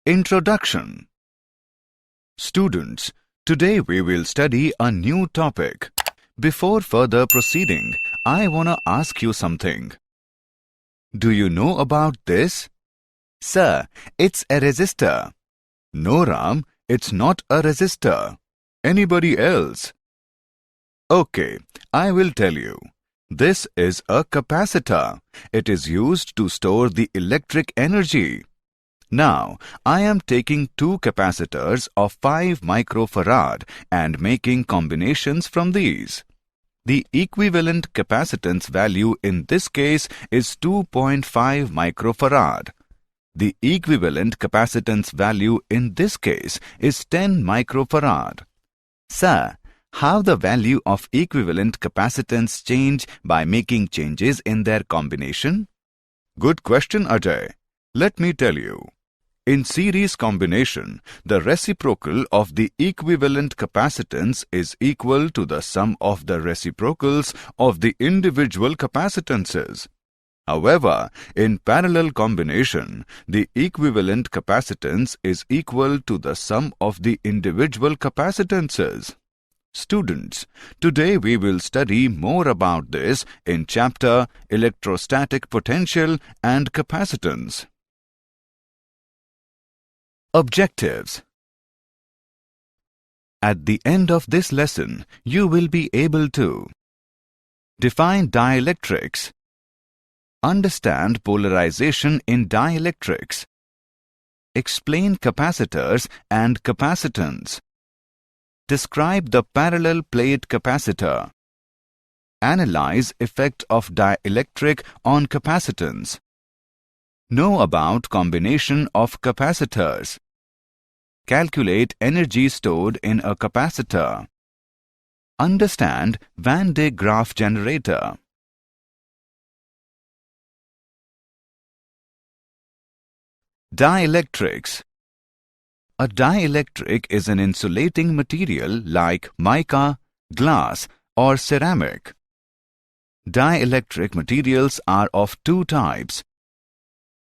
Introduction. Students, today we will study a new topic. Before further proceeding, I wanna ask you something. Do you know about this? Sir, it's a resistor. No, Ram, it's not a resistor. Anybody else? Okay, I will tell you. This is a capacitor. It is used to store the electric energy. Now, I am taking two capacitors of 5 microfarad and making combinations from these. The equivalent capacitance value in this case is 2.5 microfarad. The equivalent capacitance value in this case is 10 microfarad. Sir, how the value of equivalent capacitance change by making changes in their combination? Good question, Ajay. Let me tell you. In series combination, the reciprocal of the equivalent capacitance is equal to the sum of the reciprocals of the individual capacitances. However, in parallel combination, the equivalent capacitance is equal to the sum of the individual capacitances. Students, today we will study more about this in chapter Electrostatic Potential and Capacitance. Objectives. At the end of this lesson, you will be able to define dielectrics, understand polarization in dielectrics, explain capacitors and capacitance, describe the parallel plate capacitor, analyze effect of dielectric on capacitance, know about combination of capacitors, calculate energy stored in a capacitor, understand Van de Graaff generator. Dielectrics. A dielectric is an insulating material like mica, glass, or ceramic. Dielectric materials are of two types: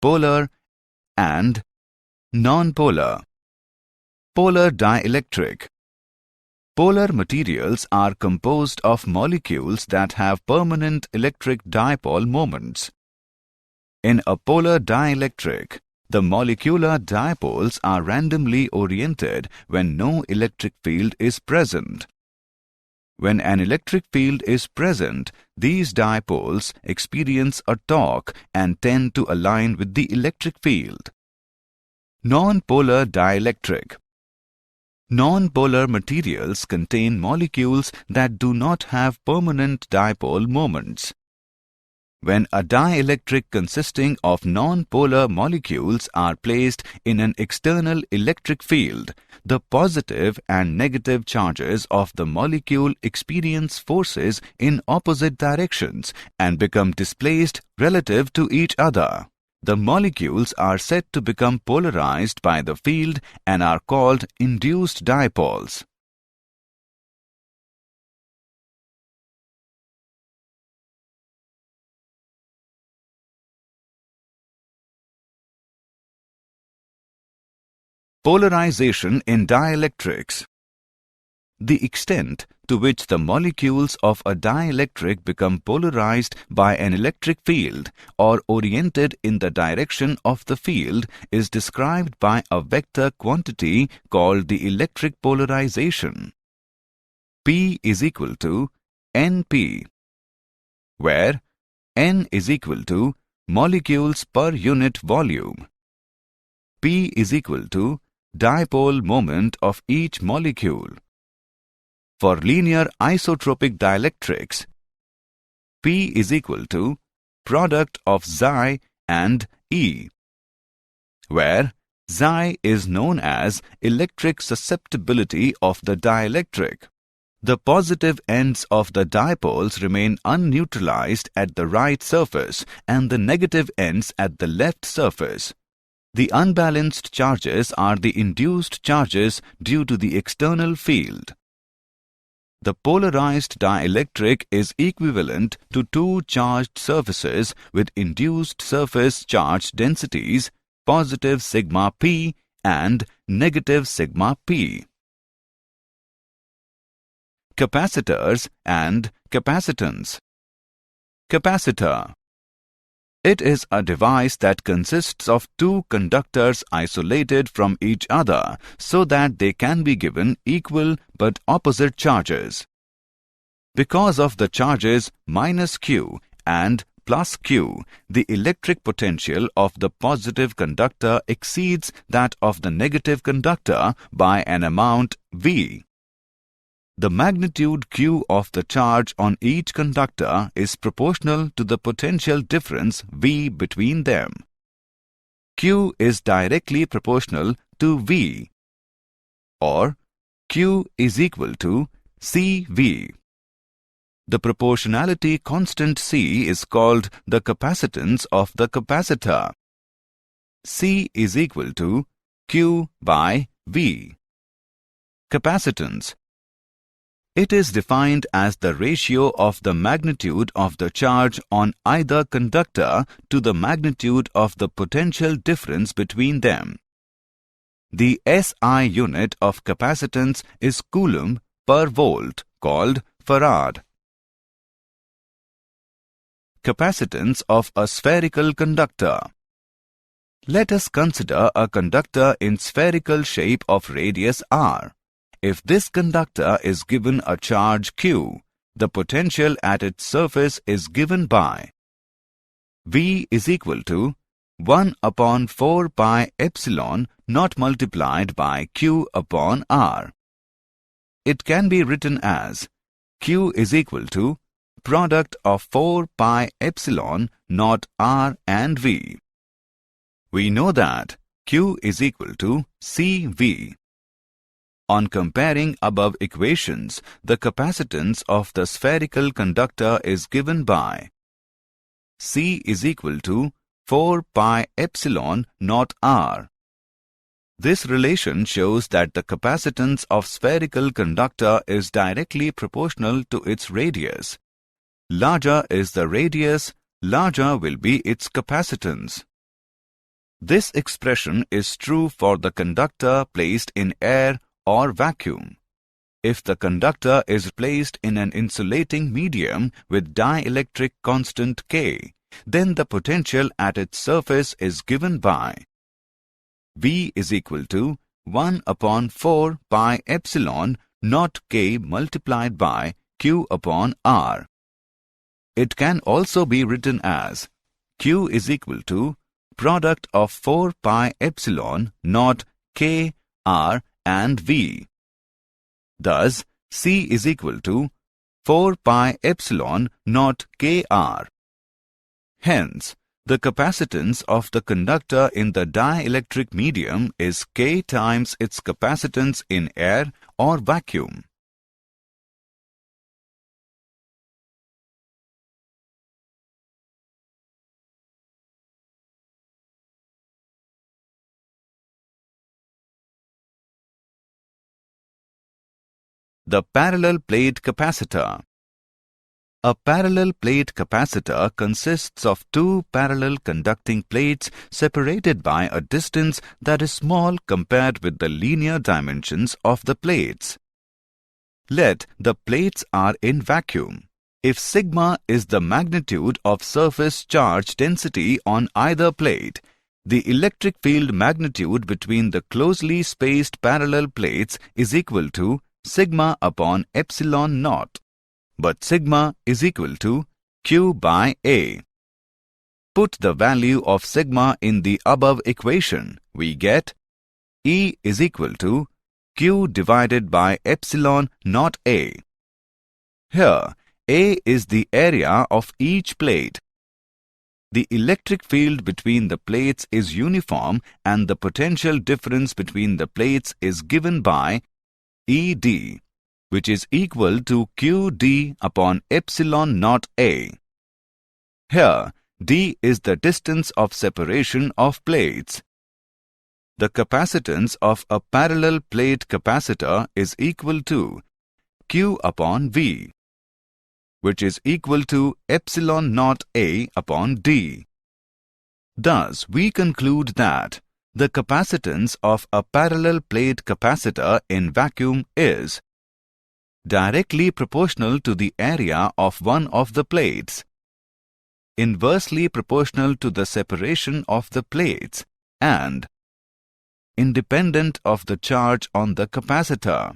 polar and non-polar. Polar dielectric. Polar materials are composed of molecules that have permanent electric dipole moments. In a polar dielectric, the molecular dipoles are randomly oriented when no electric field is present. When an electric field is present, these dipoles experience a torque and tend to align with the electric field. Non-polar dielectric. Non-polar materials contain molecules that do not have permanent dipole moments. When a dielectric consisting of non-polar molecules are placed in an external electric field, the positive and negative charges of the molecule experience forces in opposite directions and become displaced relative to each other. The molecules are said to become polarized by the field and are called induced dipoles. Polarization in dielectrics. The extent to which the molecules of a dielectric become polarized by an electric field or oriented in the direction of the field is described by a vector quantity called the electric polarization. P is equal to Np, where N is equal to molecules per unit volume. P is equal to dipole moment of each molecule. For linear isotropic dielectrics, P is equal to product of Xi and E, where Xi is known as electric susceptibility of the dielectric. The positive ends of the dipoles remain unneutralized at the right surface and the negative ends at the left surface. The unbalanced charges are the induced charges due to the external field. The polarized dielectric is equivalent to two charged surfaces with induced surface charge densities positive sigma p and negative sigma p. Capacitors and capacitance. Capacitor. It is a device that consists of two conductors isolated from each other so that they can be given equal but opposite charges. Because of the charges minus Q and plus Q, the electric potential of the positive conductor exceeds that of the negative conductor by an amount V. The magnitude Q of the charge on each conductor is proportional to the potential difference V between them. Q is directly proportional to V, or Q is equal to CV. The proportionality constant C is called the capacitance of the capacitor. C is equal to Q by V. Capacitance. It is defined as the ratio of the magnitude of the charge on either conductor to the magnitude of the potential difference between them. The SI unit of capacitance is coulomb per volt, called farad. Capacitance of a spherical conductor. Let us consider a conductor in spherical shape of radius r. If this conductor is given a charge Q, the potential at its surface is given by V is equal to 1 upon 4 pi epsilon not multiplied by Q upon R. It can be written as Q is equal to product of 4 pi epsilon not R and V. We know that Q is equal to CV. On comparing above equations, the capacitance of the spherical conductor is given by C is equal to 4 pi epsilon not R. This relation shows that the capacitance of spherical conductor is directly proportional to its radius. Larger is the radius, larger will be its capacitance. This expression is true for the conductor placed in air or vacuum. If the conductor is placed in an insulating medium with dielectric constant K, then the potential at its surface is given by V is equal to 1 upon 4 pi epsilon not K multiplied by Q upon R. It can also be written as Q is equal to product of 4 pi epsilon not K, R and V. Thus, C is equal to 4 pi epsilon not Kr. Hence, the capacitance of the conductor in the dielectric medium is K times its capacitance in air or vacuum. The parallel plate capacitor. A parallel plate capacitor consists of two parallel conducting plates separated by a distance that is small compared with the linear dimensions of the plates. Let the plates are in vacuum. If sigma is the magnitude of surface charge density on either plate, the electric field magnitude between the closely spaced parallel plates is equal to sigma upon epsilon naught, but sigma is equal to Q by A. Put the value of sigma in the above equation. We get E is equal to Q divided by epsilon naught A. Here, A is the area of each plate. The electric field between the plates is uniform and the potential difference between the plates is given by ED, which is equal to QD upon epsilon naught A. Here, D is the distance of separation of plates. The capacitance of a parallel plate capacitor is equal to Q upon V, which is equal to epsilon naught A upon D. Thus, we conclude that the capacitance of a parallel plate capacitor in vacuum is directly proportional to the area of one of the plates, inversely proportional to the separation of the plates, and independent of the charge on the capacitor.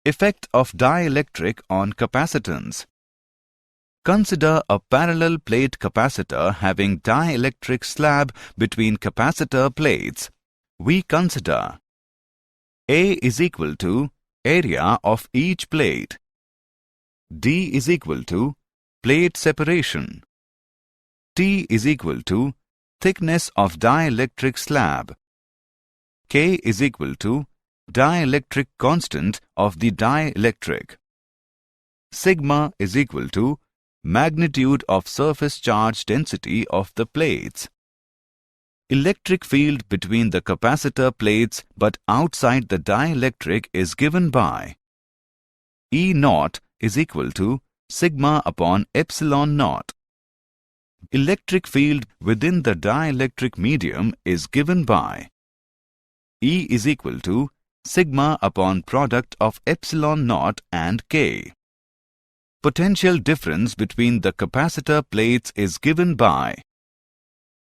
Effect of dielectric on capacitance. Consider a parallel plate capacitor having dielectric slab between capacitor plates. We consider A is equal to area of each plate, D is equal to plate separation, T is equal to thickness of dielectric slab, K is equal to dielectric constant of the dielectric, sigma is equal to magnitude of surface charge density of the plates. Electric field between the capacitor plates but outside the dielectric is given by E naught is equal to sigma upon epsilon naught. Electric field within the dielectric medium is given by E is equal to sigma upon product of epsilon naught and K. Potential difference between the capacitor plates is given by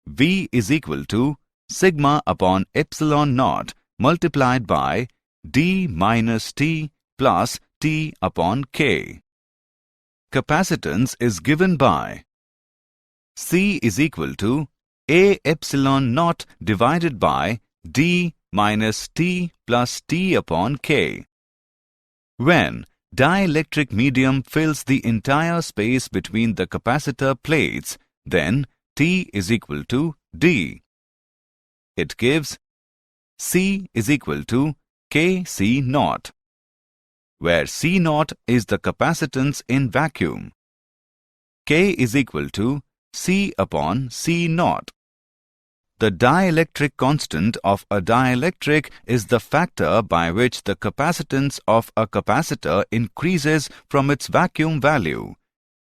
V is equal to sigma upon epsilon naught multiplied by D minus T plus T upon K. Capacitance is given by C is equal to A epsilon naught divided by D minus T plus T upon K. When dielectric medium fills the entire space between the capacitor plates, then T is equal to D. It gives C is equal to Kc naught, where C naught is the capacitance in vacuum. K is equal to C upon C naught. The dielectric constant of a dielectric is the factor by which the capacitance of a capacitor increases from its vacuum value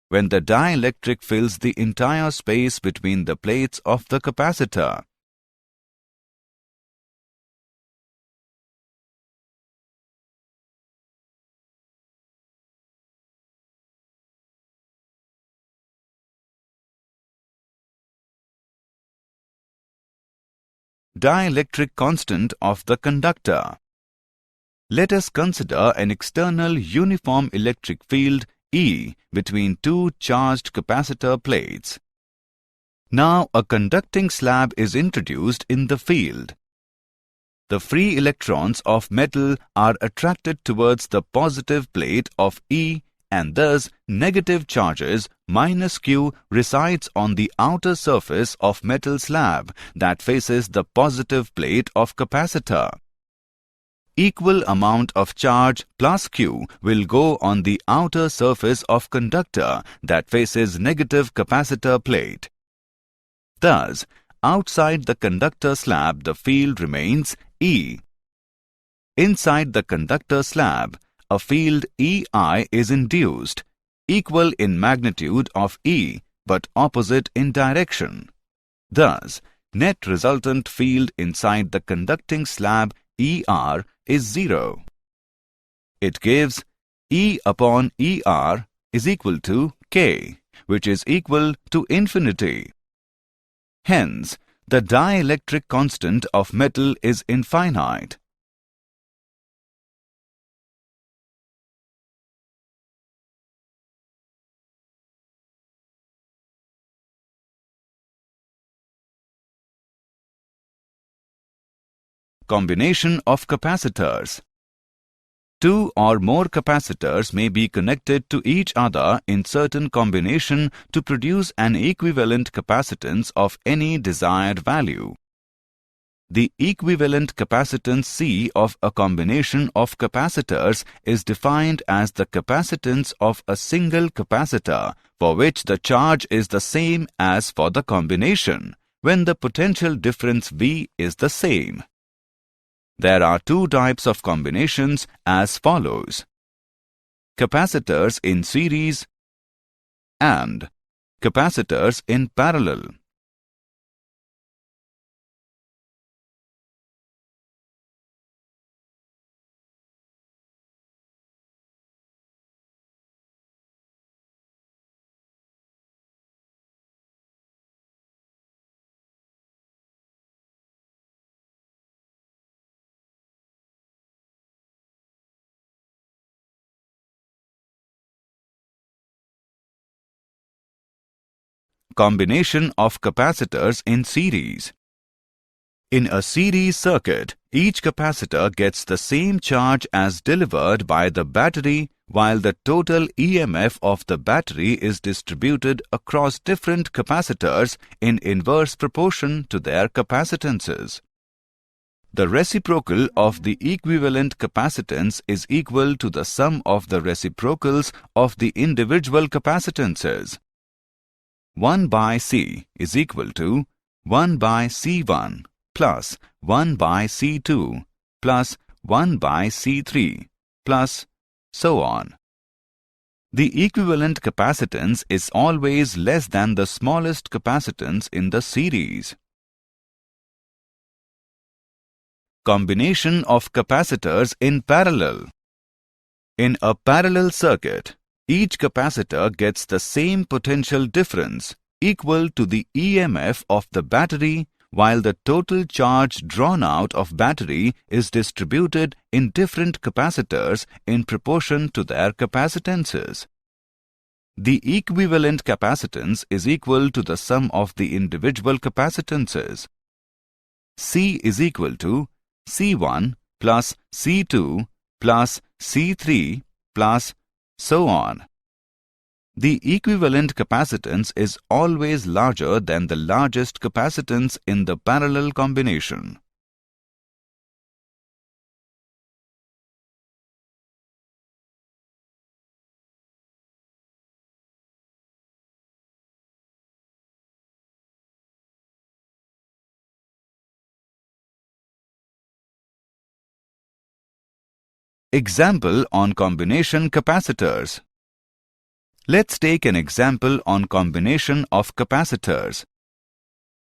when the dielectric fills the entire space between the plates of the capacitor. Dielectric constant of the conductor. Let us consider an external uniform electric field E between two charged capacitor plates. Now a conducting slab is introduced in the field. The free electrons of metal are attracted towards the positive plate of E, and thus negative charges minus Q resides on the outer surface of metal slab that faces the positive plate of capacitor. Equal amount of charge plus Q will go on the outer surface of conductor that faces negative capacitor plate. Thus, outside the conductor slab the field remains E. Inside the conductor slab, a field EI is induced, equal in magnitude of E but opposite in direction. Thus, net resultant field inside the conducting slab ER is 0. It gives E upon ER is equal to K, which is equal to infinity. Hence, the dielectric constant of metal is infinite. Combination of capacitors. Two or more capacitors may be connected to each other in certain combination to produce an equivalent capacitance of any desired value. The equivalent capacitance C of a combination of capacitors is defined as the capacitance of a single capacitor for which the charge is the same as for the combination, when the potential difference V is the same. There are two types of combinations as follows: capacitors in series and capacitors in parallel. Combination of capacitors in series. In a series circuit, each capacitor gets the same charge as delivered by the battery, while the total EMF of the battery is distributed across different capacitors in inverse proportion to their capacitances. The reciprocal of the equivalent capacitance is equal to the sum of the reciprocals of the individual capacitances. 1 by C is equal to 1 by C1 plus 1 by C2 plus 1 by C3 plus so on. The equivalent capacitance is always less than the smallest capacitance in the series. Combination of capacitors in parallel. In a parallel circuit, each capacitor gets the same potential difference equal to the EMF of the battery, while the total charge drawn out of battery is distributed in different capacitors in proportion to their capacitances. The equivalent capacitance is equal to the sum of the individual capacitances. C is equal to C1 plus C2 plus C3 plus so on. The equivalent capacitance is always larger than the largest capacitance in the parallel combination. Example on combination capacitors. Let's take an example on combination of capacitors.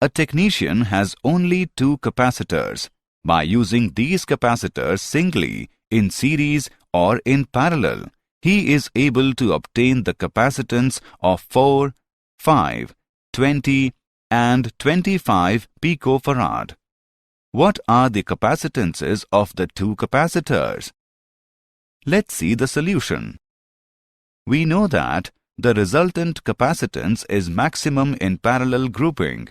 A technician has only two capacitors. By using these capacitors singly, in series or in parallel, he is able to obtain the capacitance of 4, 5, 20 and 25 picofarad. What are the capacitances of the two capacitors? Let's see the solution. We know that the resultant capacitance is maximum in parallel grouping.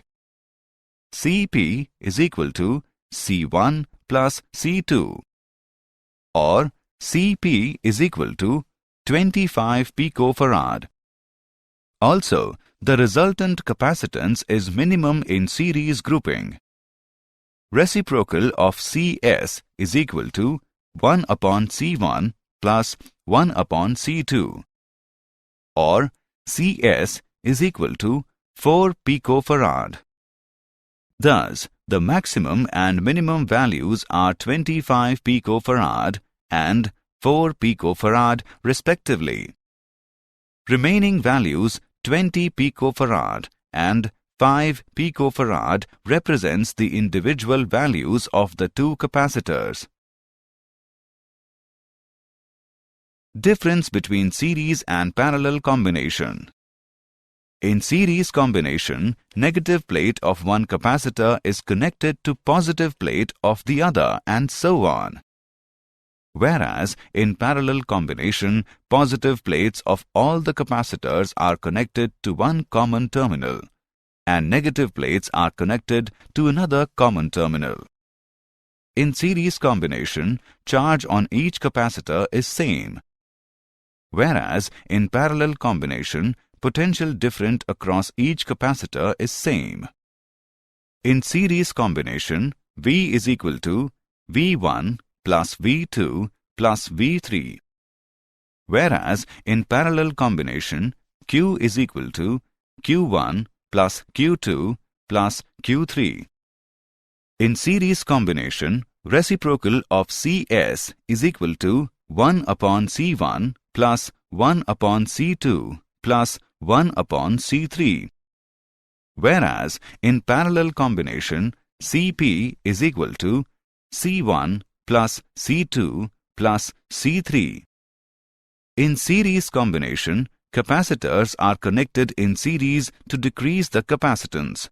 Cp is equal to C1 plus C2, or Cp is equal to 25 picofarad. Also, the resultant capacitance is minimum in series grouping. Reciprocal of Cs is equal to 1 upon C1 plus 1 upon C2, or Cs is equal to 4 picofarad. Thus, the maximum and minimum values are 25 picofarad and 4 picofarad respectively. Remaining values 20 picofarad and 5 picofarad represents the individual values of the two capacitors. Difference between series and parallel combination. In series combination, negative plate of one capacitor is connected to positive plate of the other and so on. Whereas in parallel combination, positive plates of all the capacitors are connected to one common terminal and negative plates are connected to another common terminal. In series combination, charge on each capacitor is same. Whereas in parallel combination, potential different across each capacitor is same. In series combination, V is equal to V1 plus V2 plus V3. Whereas in parallel combination, Q is equal to Q1 plus Q2 plus Q3. In series combination, reciprocal of Cs is equal to 1 upon C1 plus 1 upon C2 plus 1 upon C3. Whereas in parallel combination, Cp is equal to C1 plus C2 plus C3. In series combination, capacitors are connected in series to decrease the capacitance.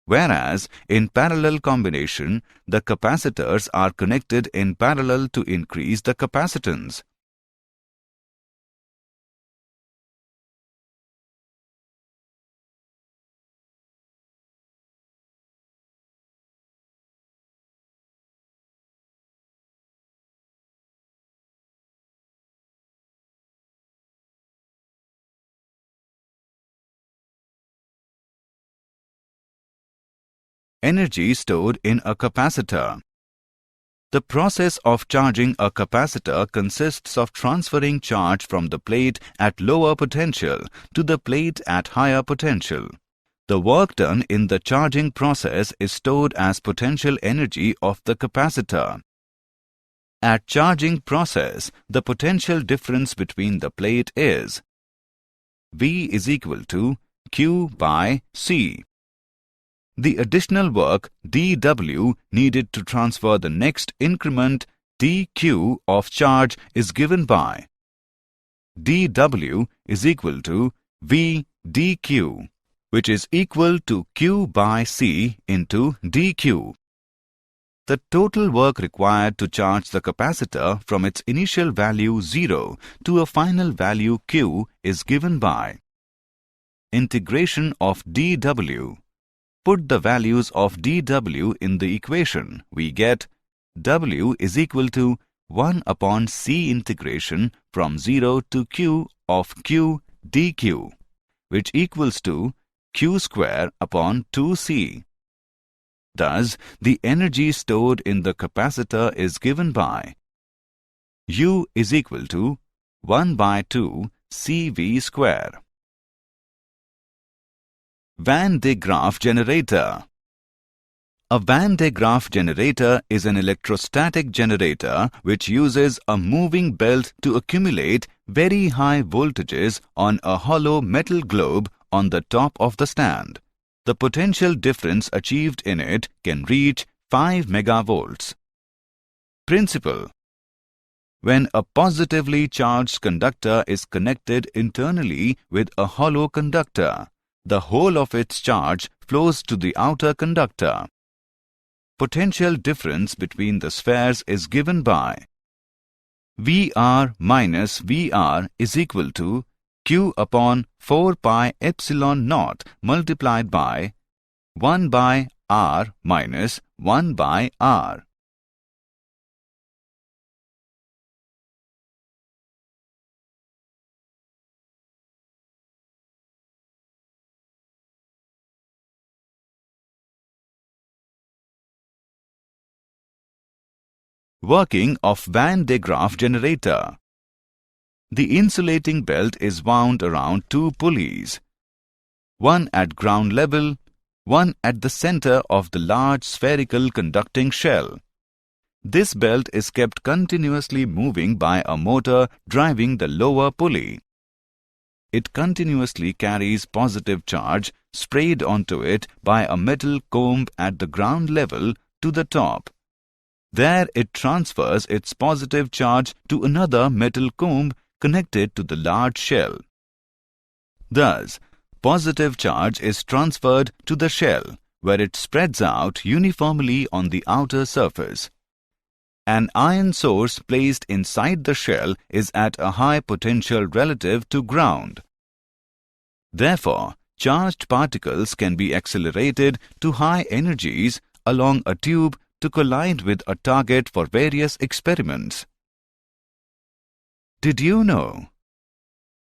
Whereas in parallel combination, the capacitors are connected in parallel to increase the capacitance. Energy stored in a capacitor. The process of charging a capacitor consists of transferring charge from the plate at lower potential to the plate at higher potential. The work done in the charging process is stored as potential energy of the capacitor. At charging process, the potential difference between the plate is V is equal to Q by C. The additional work dW needed to transfer the next increment dQ of charge is given by dW is equal to V dQ, which is equal to Q by C into dQ. The total work required to charge the capacitor from its initial value 0 to a final value Q is given by integration of dW. Put the values of dW in the equation. We get W is equal to 1 upon C integration from 0 to Q of Q dQ, which equals to Q square upon 2C. Thus, the energy stored in the capacitor is given by U is equal to 1 by 2 CV square. Van de Graaff generator. A Van de Graaff generator is an electrostatic generator which uses a moving belt to accumulate very high voltages on a hollow metal globe on the top of the stand. The potential difference achieved in it can reach 5 megavolts. Principle: when a positively charged conductor is connected internally with a hollow conductor, the whole of its charge flows to the outer conductor. Potential difference between the spheres is given by VR minus VR is equal to Q upon 4 pi epsilon naught multiplied by 1 by R minus 1 by R. Working of Van de Graaff generator. The insulating belt is wound around two pulleys, one at ground level, one at the center of the large spherical conducting shell. This belt is kept continuously moving by a motor driving the lower pulley. It continuously carries positive charge sprayed onto it by a metal comb at the ground level to the top. There it transfers its positive charge to another metal comb connected to the large shell. Thus, positive charge is transferred to the shell, where it spreads out uniformly on the outer surface. An iron source placed inside the shell is at a high potential relative to ground. Therefore, charged particles can be accelerated to high energies along a tube to collide with a target for various experiments. Did you know?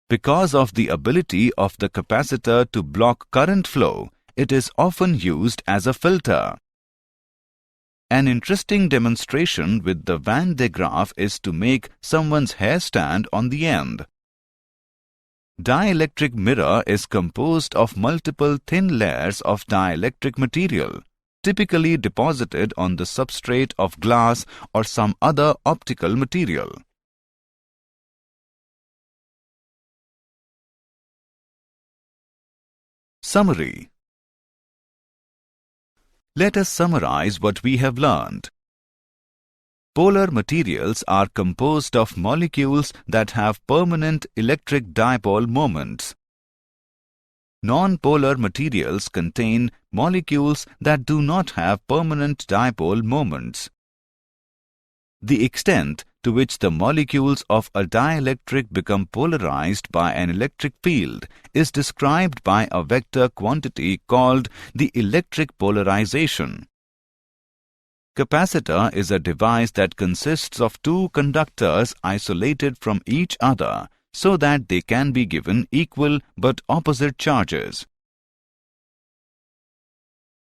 Because of the ability of the capacitor to block current flow, it is often used as a filter. An interesting demonstration with the Van de Graaff is to make someone's hair stand on the end. Dielectric mirror is composed of multiple thin layers of dielectric material, typically deposited on the substrate of glass or some other optical material. Summary. Let us summarize what we have learned. Polar materials are composed of molecules that have permanent electric dipole moments. Non-polar materials contain molecules that do not have permanent dipole moments. The extent to which the molecules of a dielectric become polarized by an electric field is described by a vector quantity called the electric polarization. Capacitor is a device that consists of two conductors isolated from each other so that they can be given equal but opposite charges.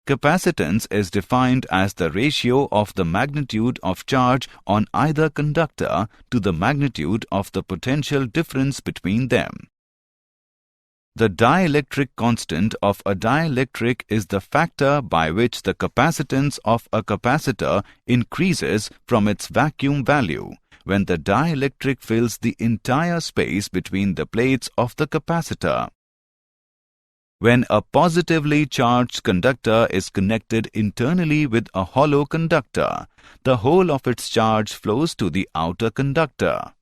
Capacitance is defined as the ratio of the magnitude of charge on either conductor to the magnitude of the potential difference between them. The dielectric constant of a dielectric is the factor by which the capacitance of a capacitor increases from its vacuum value when the dielectric fills the entire space between the plates of the capacitor. When a positively charged conductor is connected internally with a hollow conductor, the whole of its charge flows to the outer conductor.